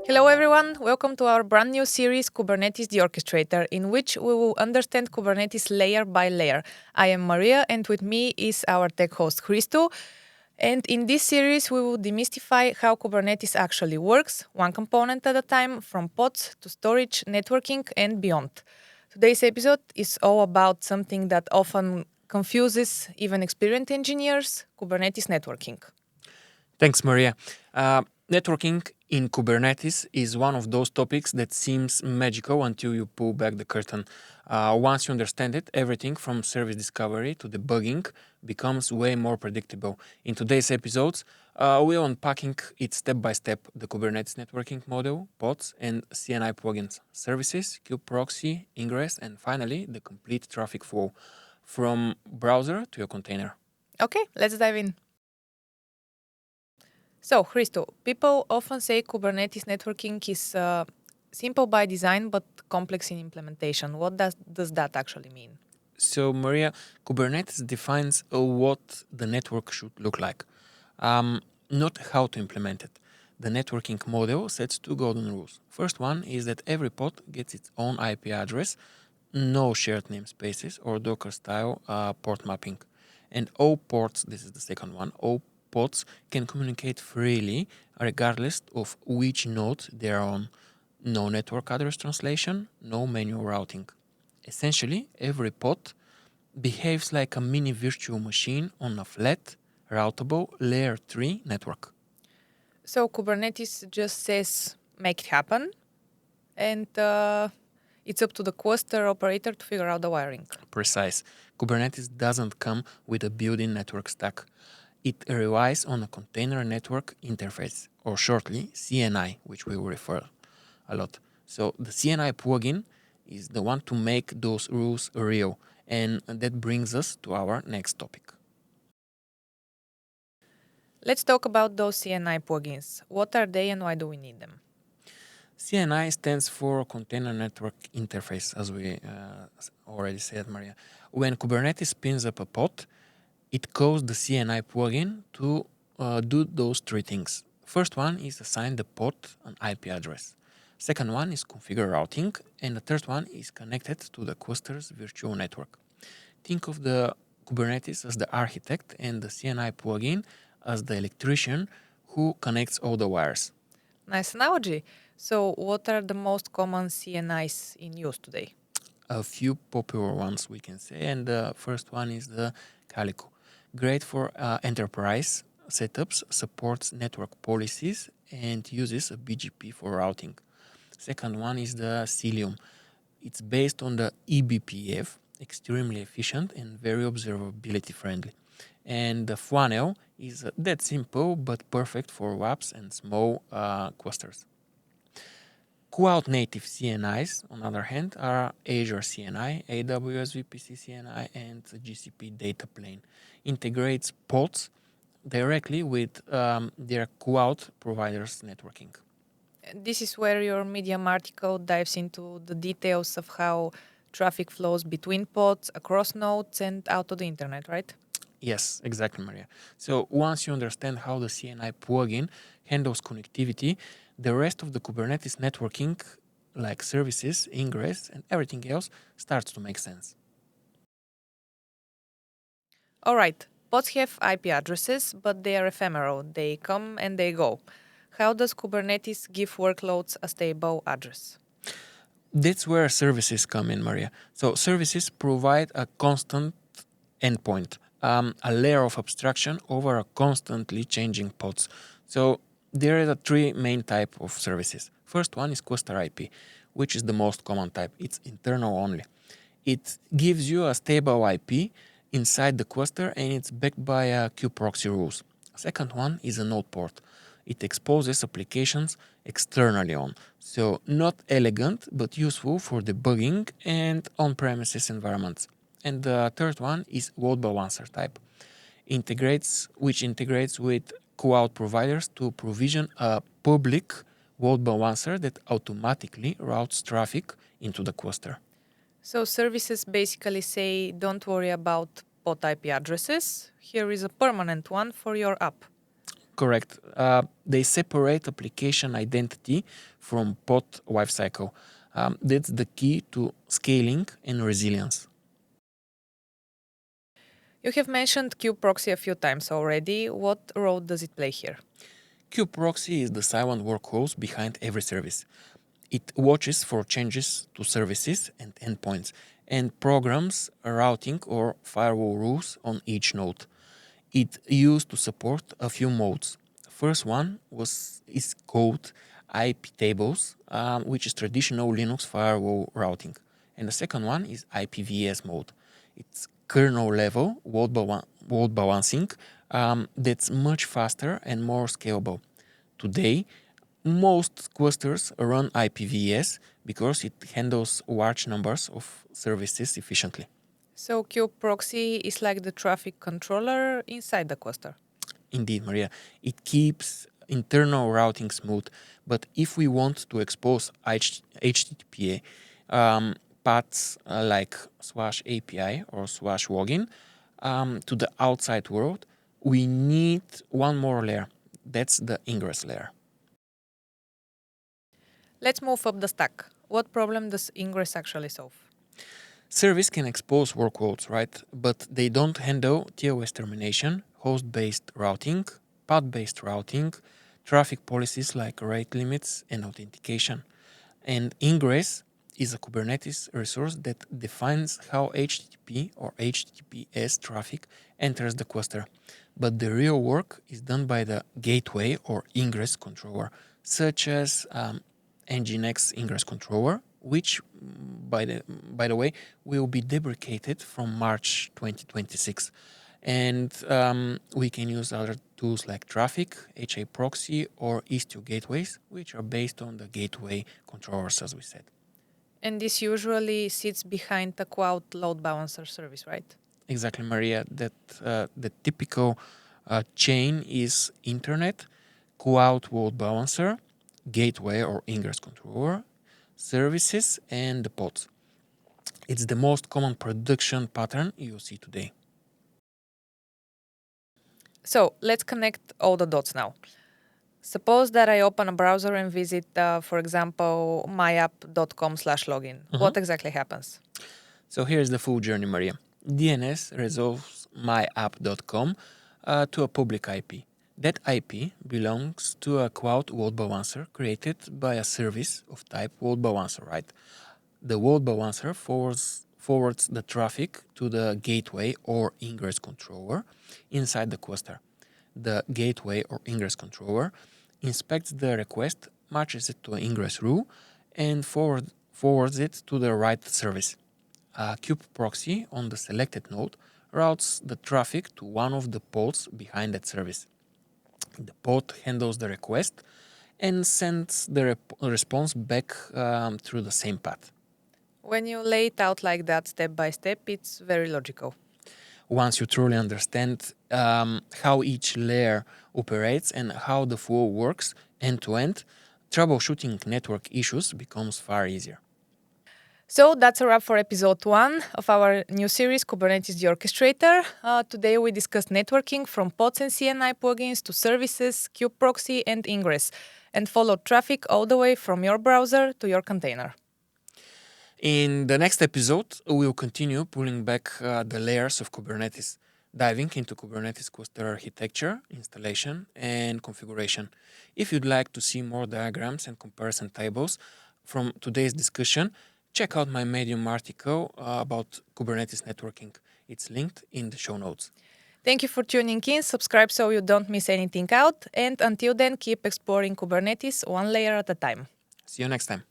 Hello everyone, welcome to our brand new series Kubernetes The Orchestrator, in which we will understand Kubernetes layer by layer. I am Maria and with me is our tech host Hristo. And in this series we will demystify how Kubernetes actually works, one component at a time, from pods to storage, networking and beyond. Today's episode is all about something that often confuses even experienced engineers, Kubernetes networking. Thanks, Maria. Networking in Kubernetes is one of those topics that seems magical until you pull back the curtain. Once you understand it, everything from service discovery to debugging becomes way more predictable. In today's episodes, we're unpacking it step by step, the Kubernetes networking model, pods, and CNI plugins, services, kube-proxy, Ingress, and finally, the complete traffic flow from browser to your container. Okay, let's dive in. So, Hristo, people often say Kubernetes networking is simple by design but complex in implementation. What does that actually mean? So, Maria, Kubernetes defines what the network should look like, not how to implement it. The networking model sets two golden rules. First one is that every pod gets its own IP address, no shared namespaces or Docker-style port mapping. And all ports, this is the second one, all pods can communicate freely regardless of which node they are on. No network address translation, no manual routing. Essentially, every pod behaves like a mini virtual machine on a flat, routable layer 3 network. So, Kubernetes just says make it happen, and it's up to the cluster operator to figure out the wiring. Precise. Kubernetes doesn't come with a built-in network stack. It relies on a container network interface, or shortly, CNI, which we will refer a lot. So the CNI plugin is the one to make those rules real. And that brings us to our next topic. Let's talk about those CNI plugins. What are they and why do we need them? CNI stands for Container Network Interface, as we already said, Maria. When Kubernetes spins up a pod, it calls the CNI plugin to do those three things. First one is assign the pod an IP address. Second one is configure routing. And the third one is connected to the cluster's virtual network. Think of the Kubernetes as the architect and the CNI plugin as the electrician who connects all the wires. Nice analogy. So, what are the most common CNIs in use today? A few popular ones we can say, and the first one is the Calico. Great for enterprise setups, supports network policies, and uses a BGP for routing. Second one is the Cilium. It's based on the eBPF, extremely efficient and very observability friendly. And the Flannel is that simple but perfect for WAPs and small clusters. Cloud native CNIs, on the other hand, are Azure CNI, AWS VPC CNI, and GCP data plane. Integrates pods directly with their cloud providers' networking. This is where your Medium article dives into the details of how traffic flows between pods, across nodes, and out to the internet, right? Yes, exactly, Maria. So once you understand how the CNI plugin handles connectivity, the rest of the Kubernetes networking, like services, Ingress, and everything else, starts to make sense. All right, pods have IP addresses, but they are ephemeral. They come and they go. How does Kubernetes give workloads a stable address? That's where services come in, Maria. So services provide a constant endpoint, a layer of abstraction over a constantly changing pods. So there are the three main type of services. First one is ClusterIP, which is the most common type. It's internal only. It gives you a stable IP inside the cluster and it's backed by kube-proxy rules. Second one is a NodePort. It exposes applications externally on. So not elegant, but useful for debugging and on-premises environments. And the third one is LoadBalancer type, which integrates with cloud providers to provision a public load balancer that automatically routes traffic into the cluster. So services basically say, don't worry about pod IP addresses. Here is a permanent one for your app. Correct. They separate application identity from pod lifecycle. That's the key to scaling and resilience. You have mentioned kube-proxy a few times already. What role does it play here? Kube-proxy is the silent workhorse behind every service. It watches for changes to services and endpoints and programs routing or firewall rules on each node. It used to support a few modes. First one is called IP tables, which is traditional Linux firewall routing. And the second one is IPVS mode. It's kernel level load balancing that's much faster and more scalable. Today, most clusters run IPVS because it handles large numbers of services efficiently. So kube-proxy is like the traffic controller inside the cluster. Indeed, Maria. It keeps internal routing smooth, but if we want to expose HTTP paths like /API or /login to the outside world, we need one more layer. That's the Ingress layer. Let's move up the stack. What problem does Ingress actually solve? Service can expose workloads, right? But they don't handle TLS termination, host-based routing, path-based routing, traffic policies like rate limits and authentication. And Ingress is a Kubernetes resource that defines how HTTP or HTTPS traffic enters the cluster. But the real work is done by the gateway or Ingress controller, such as Nginx Ingress controller, which, by the way, will be deprecated from March 2026. And we can use other tools like Traffic, HA Proxy, or Istio gateways, which are based on the gateway controllers, as we said. And this usually sits behind the cloud load balancer service, right? Exactly, Maria. That the typical chain is Internet, cloud load balancer, gateway or Ingress controller, services, and the pods. It's the most common production pattern you see today. So let's connect all the dots now. Suppose that I open a browser and visit, for example, myapp.com/login. What exactly happens? So here's the full journey, Maria. DNS resolves myapp.com to a public IP. That IP belongs to a cloud load balancer created by a service of type load balancer, right? The load balancer forwards the traffic to the gateway or Ingress controller inside the cluster. The gateway or Ingress controller inspects the request, matches it to an Ingress rule, and forwards it to the right service. A kube-proxy on the selected node routes the traffic to one of the pods behind that service. The pod handles the request and sends the response back through the same path. When you lay it out like that step by step, it's very logical. Once you truly understand how each layer operates and how the flow works end-to-end, troubleshooting network issues becomes far easier. So that's a wrap for episode 1 of our new series, Kubernetes The Orchestrator. Today we discussed networking from pods and CNI plugins to services, kube-proxy, and Ingress, and followed traffic all the way from your browser to your container. In the next episode, we'll continue pulling back the layers of Kubernetes, diving into Kubernetes cluster architecture, installation, and configuration. If you'd like to see more diagrams and comparison tables from today's discussion, check out my Medium article about Kubernetes networking. It's linked in the show notes. Thank you for tuning in. Subscribe so you don't miss anything out. And until then, keep exploring Kubernetes one layer at a time. See you next time.